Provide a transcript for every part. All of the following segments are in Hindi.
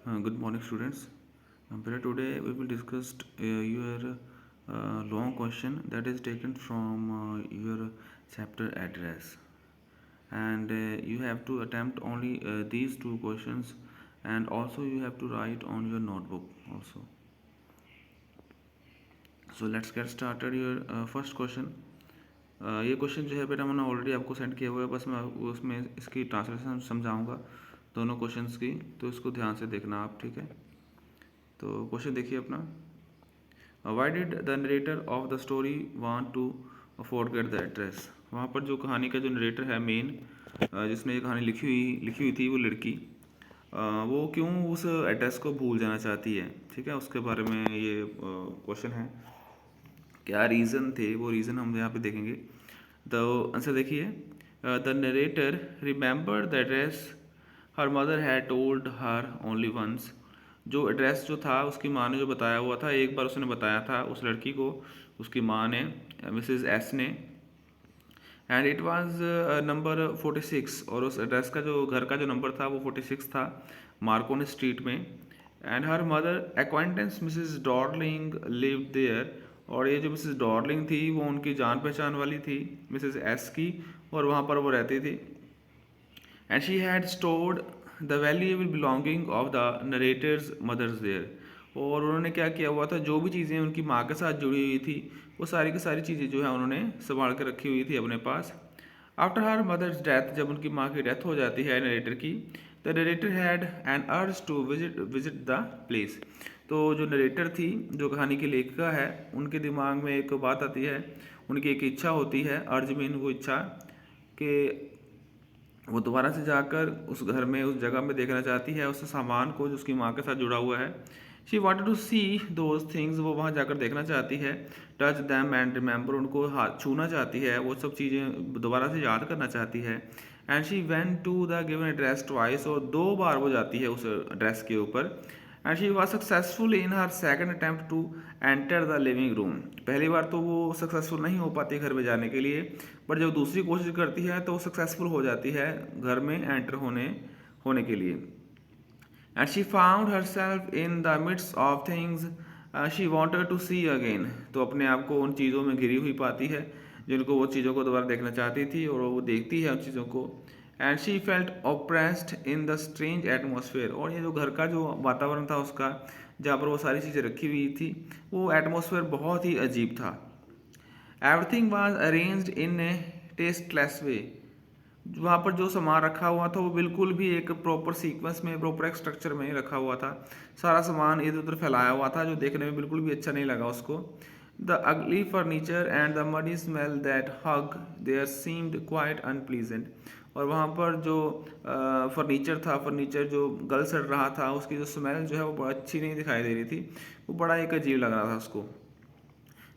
Good morning, students. Today we will discuss your long question that is taken from your chapter address, and you have to attempt only these two questions, and also you have to write on your notebook also. So let's get started. Your first question. ये क्वेश्चन जो है बेटा मैंने ऑलरेडी आपको सेंड किया हुआ है, बस मैं उसमें इसकी ट्रांसलेशन समझाऊंगा दोनों क्वेश्चंस की, तो इसको ध्यान से देखना आप, ठीक है। तो क्वेश्चन देखिए अपना, why did the narrator of the story want to forget the address. वहाँ पर जो कहानी का जो नरेटर है मेन, जिसने ये कहानी लिखी हुई थी वो लड़की, वो क्यों उस एड्रेस को भूल जाना चाहती है, ठीक है। उसके बारे में ये क्वेश्चन है, क्या रीज़न थे, वो रीज़न हम यहाँ पे देखेंगे। तो आंसर देखिए, the narrator remember the address her mother had told her only once. जो एड्रेस जो था उसकी माँ ने जो बताया हुआ था, एक बार उसने बताया था उस लड़की को, उसकी माँ ने, मिसेस एस ने, एंड इट वाज नंबर 46, और उस एड्रेस का जो घर का जो नंबर था वो 46 था, मार्कोनी स्ट्रीट में। And her mother acquaintance Mrs Dorling lived there, और ये जो मिसेस डॉर्लिंग थी वो उनकी जान पहचान वाली थी, मिसेस एस की, और वहाँ पर वो रहती थी। And she had stored the valuable belonging of the narrator's mother's there, और उन्होंने क्या किया हुआ था, जो भी चीज़ें उनकी माँ के साथ जुड़ी हुई थी वो सारी की सारी चीज़ें जो है उन्होंने संभाल के रखी हुई थी अपने पास। आफ्टर हर मदर्स डेथ, जब उनकी माँ की डेथ हो जाती है नरेटर की, the narrator had an urge to visit the place. तो जो नरेटर थी, जो कहानी की लेखिका है, उनके दिमाग में एक बात आती है, उनकी एक इच्छा होती है, अर्ज मीन वो इच्छा, कि वो दोबारा से जाकर उस घर में, उस जगह में देखना चाहती है उस सामान को जो उसकी माँ के साथ जुड़ा हुआ है। She wanted to see those things, वो वहाँ जाकर देखना चाहती है। टच दैम एंड रिमेंबर, उनको हाथ छूना चाहती है, वो सब चीज़ें दोबारा से याद करना चाहती है। And she went to the given address twice, और 2 बार वो जाती है उस एड्रेस के ऊपर। And she was successful in her second attempt to enter the living room. पहली बार तो वो सक्सेसफुल नहीं हो पाती घर में जाने के लिए, बट जब दूसरी कोशिश करती है तो वो सक्सेसफुल हो जाती है घर में एंटर होने के लिए। And she found herself in the midst of things she wanted to see again, तो अपने आप को उन चीज़ों में घिरी हुई पाती है जिनको वो चीज़ों को दोबारा देखना चाहती थी, और वो देखती है उन चीज़ों को। And she felt oppressed in the strange atmosphere, और ये जो घर का जो वातावरण था उसका, जहाँ पर वो सारी चीज़ें रखी हुई थी, वो एटमोसफेयर बहुत ही अजीब था। Everything was arranged in a tasteless way, वहाँ पर जो सामान रखा हुआ था वो बिल्कुल भी एक प्रॉपर सीक्वेंस में, प्रॉपर एक स्ट्रक्चर में रखा हुआ था। सारा सामान इधर उधर फैलाया हुआ था, जो देखने में बिल्कुल भी अच्छा नहीं लगा उसको। The ugly furniture and the muddy smell that hung there seemed quite unpleasant, और वहाँ पर जो फर्नीचर था, फर्नीचर जो गल सड़ रहा था, उसकी जो स्मेल जो है वो बहुत अच्छी नहीं दिखाई दे रही थी, वो बड़ा एक अजीब लग रहा था उसको।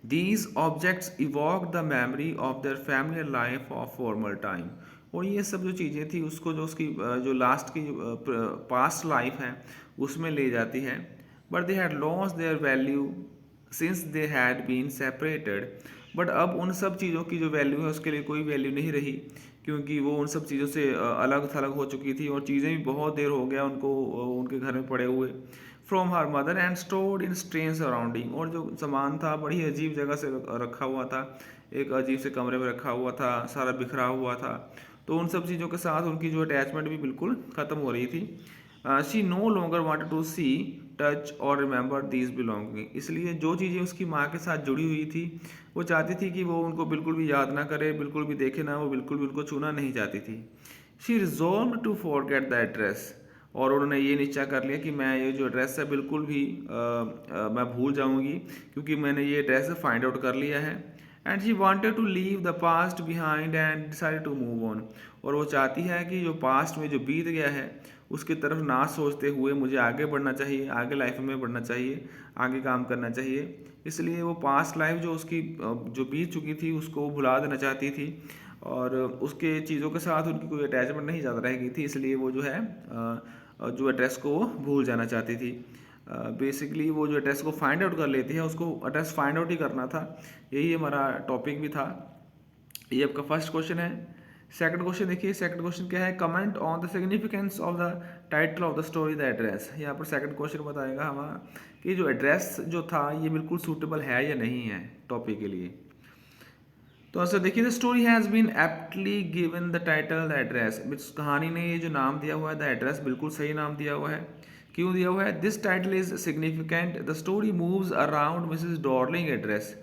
These objects evoke the memory of their familiar life of former time, और ये सब जो चीज़ें थी उसको, जो उसकी जो लास्ट की पास्ट लाइफ है उसमें ले जाती है। But they had lost their value since they had been separated, but अब उन सब चीज़ों की जो वैल्यू है उसके लिए कोई वैल्यू नहीं रही, क्योंकि वो उन सब चीज़ों से अलग थलग हो चुकी थी, और चीज़ें भी बहुत देर हो गया उनको उनके घर में पड़े हुए। From her mother and stored in strange surrounding, और जो सामान था बड़ी अजीब जगह से रखा हुआ था, एक अजीब से कमरे में रखा हुआ था, सारा बिखरा हुआ था। तो उन सब चीज़ों के साथ उनकी जो अटैचमेंट भी बिल्कुल ख़त्म हो रही थी। She no longer wanted to see, touch और रिमेंबर दीज बिलोंगिंग, इसलिए जो चीज़ें उसकी माँ के साथ जुड़ी हुई थी वो चाहती थी कि वो उनको बिल्कुल भी याद ना करे, बिल्कुल भी देखे ना, वो बिल्कुल भी उनको छूना नहीं चाहती थी। She resolve to forget the address, और उन्होंने ये निश्चय कर लिया कि मैं ये जो एड्रेस है बिल्कुल भी मैं भूल जाऊंगी, क्योंकि मैंने ये एड्रेस फाइंड आउट कर लिया है। And she wanted to leave the past behind and decided to move on, और वो चाहती है कि जो पास्ट में जो बीत गया है उसकी तरफ ना सोचते हुए मुझे आगे बढ़ना चाहिए, आगे लाइफ में बढ़ना चाहिए, आगे काम करना चाहिए। इसलिए वो पास्ट लाइफ जो उसकी जो बीत चुकी थी उसको वो भुला देना चाहती थी, और उसके चीज़ों के साथ उनकी कोई अटैचमेंट नहीं ज़्यादा रह गई थी, इसलिए वो जो है जो एड्रेस को वो भूल जाना चाहती थी। बेसिकली वो जो एड्रेस को फाइंड आउट कर लेती है, उसको एड्रेस फाइंड आउट ही करना था, यही हमारा टॉपिक भी था। ये आपका फर्स्ट क्वेश्चन है। सेकंड क्वेश्चन देखिए, सेकंड क्वेश्चन क्या है, comment on the significance of the title of the story the address. यहाँ पर सेकंड क्वेश्चन बताएगा हमारा कि जो एड्रेस जो था ये बिल्कुल सूटेबल है या नहीं है टॉपिक के लिए। तो आंसर देखिए, the story has been aptly given the title the address. कहानी ने ये जो नाम दिया हुआ है द एड्रेस, बिल्कुल सही नाम दिया हुआ है। क्यों दिया हुआ है? This title is significant, the story moves around Mrs Darling address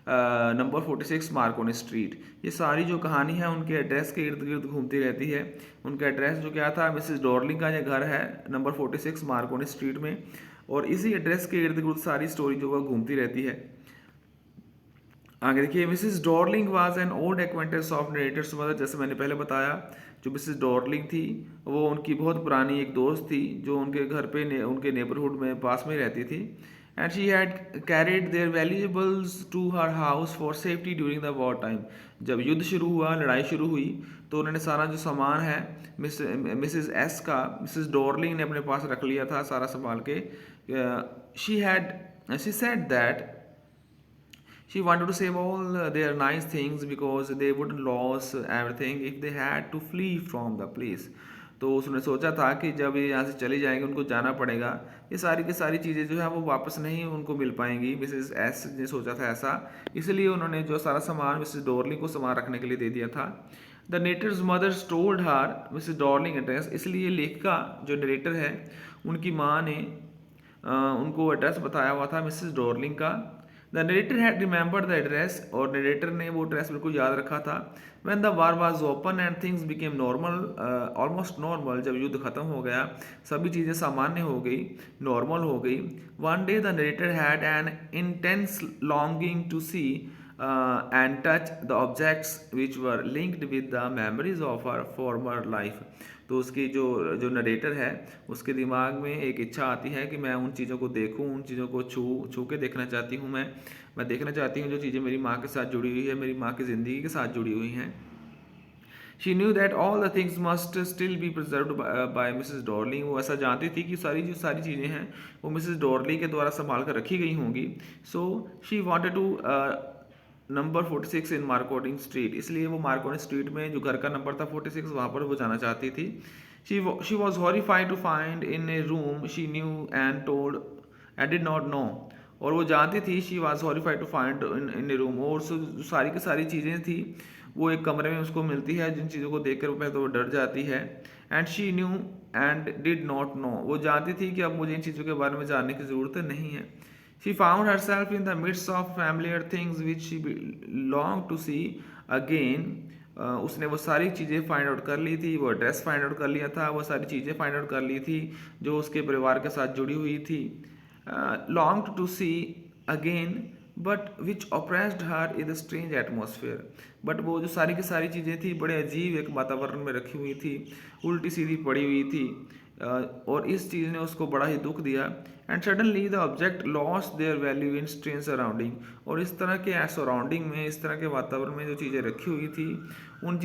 number 46 Markovnikov street. ये सारी जो कहानी है उनके एड्रेस के इर्द गिर्द घूमती रहती है। उनका एड्रेस जो क्या था, मिसेस डॉर्लिंग का ये घर है नंबर 46 मार्कोनी स्ट्रीट में, और इसी एड्रेस के इर्द गिर्द सारी स्टोरी जो है घूमती रहती है। आगे देखिए, Mrs Darling was an old acquaintance of narrator's mother. जैसे मैंने पहले बताया, जो मिसेस डॉर्लिंग थी वो उनकी बहुत पुरानी एक दोस्त थी जो उनके घर पे उनके नेबरहुड में पास में रहती थी। And she had carried their valuables to her house for safety during the war time. जब युद्ध शुरू हुआ, लड़ाई शुरू हुई, तो उन्होंने सारा जो सामान है मिसेस एस का मिसेस डॉर्लिंग ने अपने पास रख लिया था सारा संभाल के। She said that she wanted to save all their nice things because they wouldn't lose everything if they had to flee from the place। तो उसने सोचा था कि जब ये यहाँ से चली जाएंगे, उनको जाना पड़ेगा, ये सारी की सारी चीज़ें जो है वो वापस नहीं उनको मिल पाएंगी। मिसेस एस ने सोचा था ऐसा, इसलिए उन्होंने जो सारा सामान मिसेस डॉर्लिंग को सामान रखने के लिए दे दिया था। The Netter's mother told her Mrs Darling address. इसलिए लेखिका जो नरेटर है उनकी माँ ने उनको एड्रेस बताया हुआ था मिसेस डॉर्लिंग का। The narrator had remembered the address, और नरेटर ने वो एड्रेस बिल्कुल याद रखा था। When the war was open and things became normal, almost normal, जब युद्ध खत्म हो गया, सभी चीज़ें सामान्य हो गई, नॉर्मल हो गई। One day the narrator had an intense longing to see and touch the objects which were linked with the memories of our former life. तो उसकी जो जो नरेटर है उसके दिमाग में एक इच्छा आती है कि मैं उन चीज़ों को देखूं, उन चीज़ों को छू के देखना चाहती हूं। मैं देखना चाहती हूं जो चीज़ें मेरी माँ के साथ जुड़ी हुई है, मेरी माँ की ज़िंदगी के साथ जुड़ी हुई हैं। She knew that all the things must still be preserved by Mrs Darling. वो ऐसा जानती थी कि जो सारी चीज़ें हैं वो मिसेस डॉर्लिंग के द्वारा संभाल कर रखी गई होंगी। So she wanted to number 46 in Marconi street. इसलिए वो मार्कोनी स्ट्रीट में जो घर का नंबर था 46, वहाँ पर वो जाना चाहती थी। She was horrified to find in a room she knew and told and did not know. और वो जानती थी, she was horrified to find in a room, और जो सारी की सारी चीज़ें थी वो एक कमरे में उसको मिलती है, जिन चीज़ों को देखकर वो पहले तो वो डर जाती है। And she knew and did not no. वो जानती थी कि अब मुझे इन चीज़ों के बारे में जानने की ज़रूरत नहीं है। She found herself in the midst of familiar things which she longed to see again। उसने वो सारी चीज़ें फाइंड आउट कर ली थी, वो एड्रेस फाइंड आउट कर लिया था, वो सारी चीज़ें फाइंड आउट कर ली थी जो उसके परिवार के साथ जुड़ी हुई थी। Longed to see again but which oppressed her in the strange atmosphere. But वो जो सारी की सारी चीज़ें थी बड़े अजीब एक वातावरण में रखी हुई थी, उल्टी सीधी पड़ी हुई थी, और इस चीज़ ने उसको बड़ा ही दुख दिया। And suddenly the object lost their value in strange surrounding. और इस तरह के सराउंडिंग में, इस तरह के वातावरण में जो चीज़ें रखी हुई थी, उन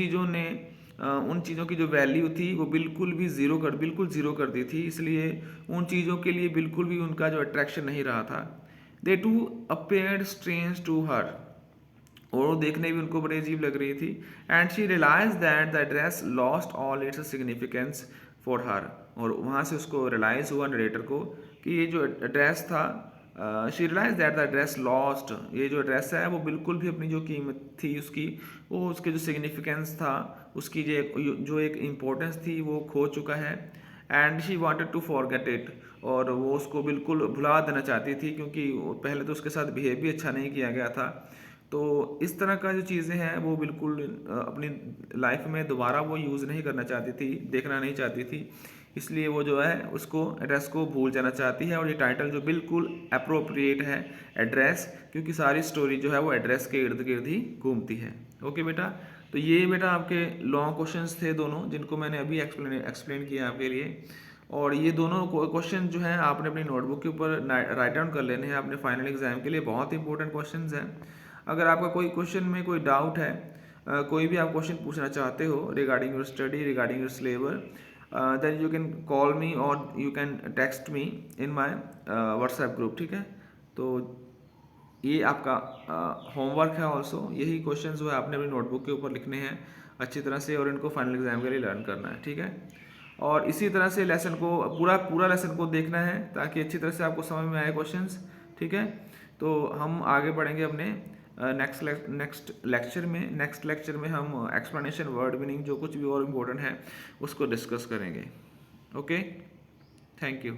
चीज़ों की जो वैल्यू थी वो बिल्कुल ज़ीरो कर दी थी। इसलिए उन चीज़ों के लिए बिल्कुल भी उनका जो अट्रैक्शन नहीं रहा था। They too appeared strange to her, और वो देखने भी उनको बड़ी अजीब लग रही थी। And she realise that the address lost all its significance for her. और वहाँ से उसको रियलाइज़ हुआ नरेटर को कि ये जो एड्रेस था, she realise that the address lost, ये जो एड्रेस है वो बिल्कुल भी अपनी जो कीमत थी उसकी, वो उसके जो सिग्निफिकेंस था, उसकी जो एक इम्पोर्टेंस थी वो खो चुका है। And she wanted to forget it, और वो उसको बिल्कुल भुला देना चाहती थी, क्योंकि पहले तो उसके साथ बिहेव भी अच्छा नहीं किया गया था। तो इस तरह का जो चीज़ें हैं वो बिल्कुल अपनी लाइफ में दोबारा वो यूज़ नहीं करना चाहती थी, देखना नहीं चाहती थी। इसलिए वो जो है उसको एड्रेस को भूल जाना चाहती है। और ये टाइटल जो बिल्कुल अप्रोप्रिएट है, एड्रेस, क्योंकि सारी स्टोरी जो है वो एड्रेस के इर्द गिर्द ही घूमती है। ओके बेटा, तो ये बेटा आपके लॉन्ग क्वेश्चंस थे दोनों, जिनको मैंने अभी एक्सप्लेन किया आपके लिए। और ये दोनों क्वेश्चन जो हैं आपने अपनी नोटबुक के ऊपर राइट डाउन कर लेने हैं अपने फाइनल एग्जाम के लिए। बहुत इंपॉर्टेंट क्वेश्चंस हैं। अगर आपका कोई क्वेश्चन में कोई डाउट है, कोई भी आप क्वेश्चन पूछना चाहते हो regarding your study, regarding your syllabus, then you can call me or you can text me in my WhatsApp group। ठीक है, तो ये आपका होमवर्क है ऑल्सो। यही क्वेश्चन जो है आपने अपनी नोटबुक के ऊपर लिखने हैं अच्छी तरह से और इनको फाइनल एग्जाम के लिए लर्न करना है, ठीक है। और इसी तरह से लेसन को पूरा लेसन को देखना है ताकि अच्छी तरह से आपको समझ में आए क्वेश्चंस, ठीक है। तो हम आगे बढ़ेंगे अपने नेक्स्ट लेक्चर में हम एक्सप्लेनेशन, वर्ड मीनिंग, जो कुछ भी और इम्पोर्टेंट है उसको डिस्कस करेंगे। Okay, thank you.